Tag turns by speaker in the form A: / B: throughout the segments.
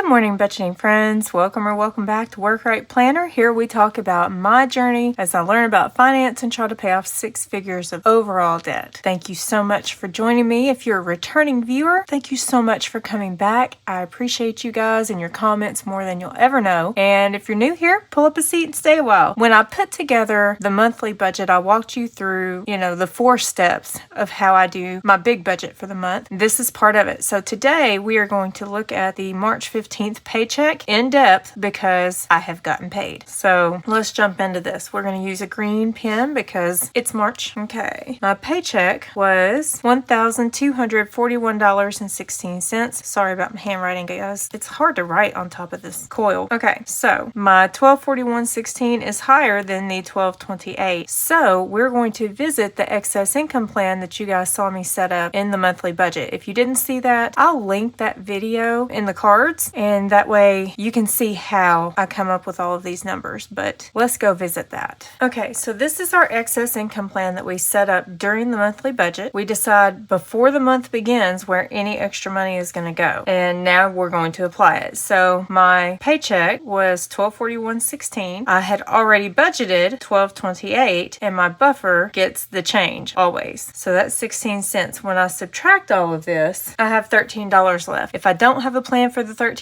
A: Good morning, budgeting friends. Welcome back to Work Right Planner. Here we talk about my journey as I learn about finance and try to pay off 6 figures of overall debt. Thank you so much for joining me. If you're a returning viewer, thank you so much for coming back. I appreciate you guys and your comments more than you'll ever know. And if you're new here, pull up a seat and stay a while. When I put together the monthly budget, I walked you through, the 4 steps of how I do my big budget for the month. This is part of it. So today we are going to look at the March 15th paycheck in depth because I have gotten paid. So let's jump into this. We're going to use a green pen because it's March. Okay. My paycheck was $1,241.16. Sorry about my handwriting, guys. It's hard to write on top of this coil. Okay. So my $1,241.16 is higher than the $1,228. So we're going to visit the excess income plan that you guys saw me set up in the monthly budget. If you didn't see that, I'll link that video in the cards, and that way you can see how I come up with all of these numbers, but let's go visit that. Okay, so this is our excess income plan that we set up during the monthly budget. We decide before the month begins where any extra money is going to go, and now we're going to apply it. So my paycheck was $1,241.16. I had already budgeted $1,228, and my buffer gets the change always. So that's 16 cents. When I subtract all of this, I have $13 left. If I don't have a plan for the $13,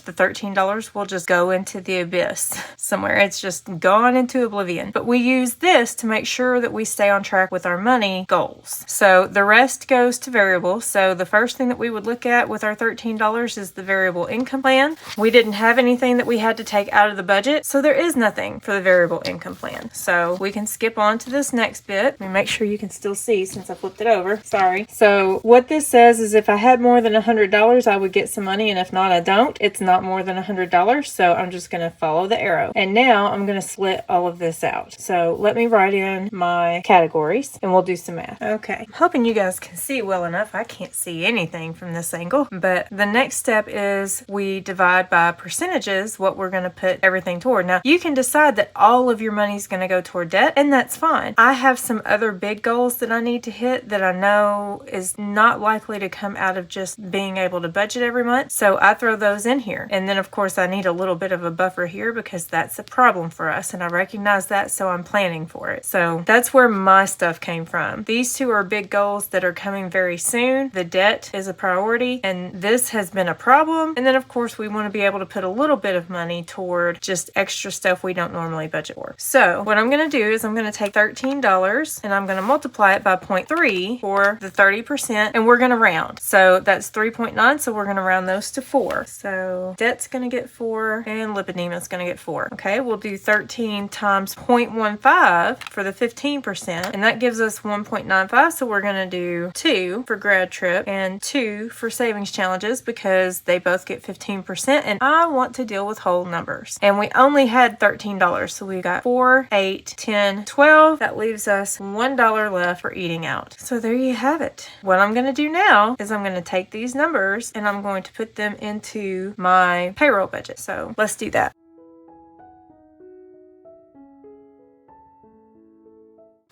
A: the $13 will just go into the abyss somewhere. It's just gone into oblivion. But we use this to make sure that we stay on track with our money goals. So the rest goes to variable. So the first thing that we would look at with our $13 is the variable income plan. We didn't have anything that we had to take out of the budget, so there is nothing for the variable income plan. So we can skip on to this next bit. Let me make sure you can still see since I flipped it over. Sorry. So what this says is if I had more than $100, I would get some money, and if not, I don't. It's not more than $100, so I'm just going to follow the arrow. And now I'm going to split all of this out. So let me write in my categories and we'll do some math. Okay, I'm hoping you guys can see well enough. I can't see anything from this angle, but the next step is we divide by percentages what we're going to put everything toward. Now, you can decide that all of your money is going to go toward debt, and that's fine. I have some other big goals that I need to hit that I know is not likely to come out of just being able to budget every month, so I throw those in here. And then of course I need a little bit of a buffer here because that's a problem for us, and I recognize that, so I'm planning for it. So that's where my stuff came from. These two are big goals that are coming very soon. The debt is a priority, and this has been a problem. And then of course we want to be able to put a little bit of money toward just extra stuff we don't normally budget for. So what I'm going to do is I'm going to take $13 and I'm going to multiply it by 0.3 for the 30%, and we're going to round. So that's 3.9, so we're going to round those to 4. So debt's going to get 4 and lipedema is going to get 4. Okay, we'll do 13 times 0.15 for the 15%, and that gives us 1.95. So we're going to do 2 for grad trip and 2 for savings challenges because they both get 15%, and I want to deal with whole numbers. And we only had $13, so we got 4, 8, 10, 12. That leaves us $1 left for eating out. So there you have it. What I'm going to do now is I'm going to take these numbers and I'm going to put them into my payroll budget. So let's do that.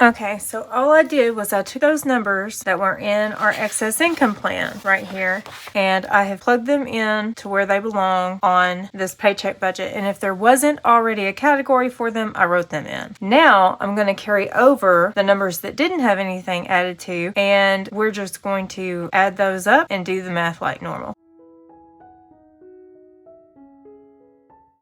A: Okay, so all I did was I took those numbers that were in our excess income plan right here, and I have plugged them in to where they belong on this paycheck budget. And if there wasn't already a category for them, I wrote them in. Now I'm going to carry over the numbers that didn't have anything added to, and we're just going to add those up and do the math like normal.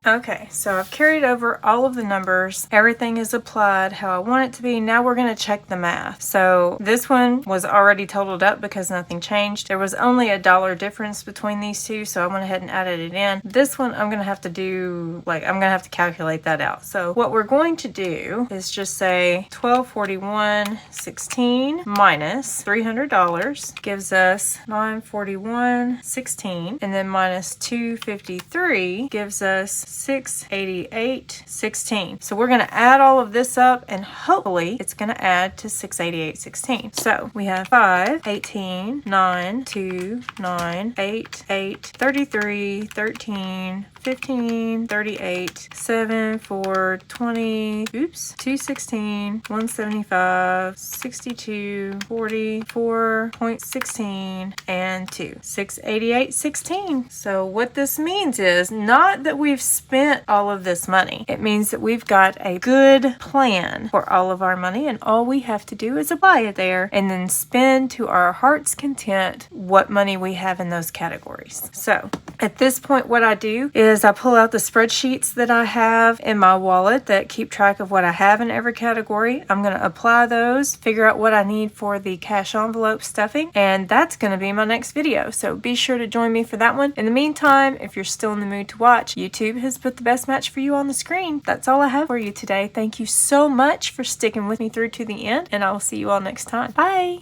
A: Okay, so I've carried over all of the numbers. Everything is applied how I want it to be. Now we're going to check the math. So this one was already totaled up because nothing changed. There was only $1 difference between these two, so I went ahead and added it in. This one I'm going to have to do, I'm going to have to calculate that out. So what we're going to do is just say $1,241.16 minus $300 gives us $941.16, and then minus $253 gives us $688.16. So we're going to add all of this up, and hopefully it's going to add to $688.16. So we have 5, 18, 9, 2, 9, 8, 8, 33, 13, 15, 38, 7, 4, 20, oops, 216, 175, 62, 40, 4.16, and 2. 688.16. So what this means is not that we've spent all of this money. It means that we've got a good plan for all of our money, and all we have to do is apply it there and then spend to our heart's content what money we have in those categories. So at this point, what I do is I pull out the spreadsheets that I have in my wallet that keep track of what I have in every category. I'm going to apply those, figure out what I need for the cash envelope stuffing, and that's going to be my next video. So be sure to join me for that one. In the meantime, if you're still in the mood to watch, YouTube has put the best match for you on the screen. That's all I have for you today. Thank you so much for sticking with me through to the end, and I will see you all next time. Bye!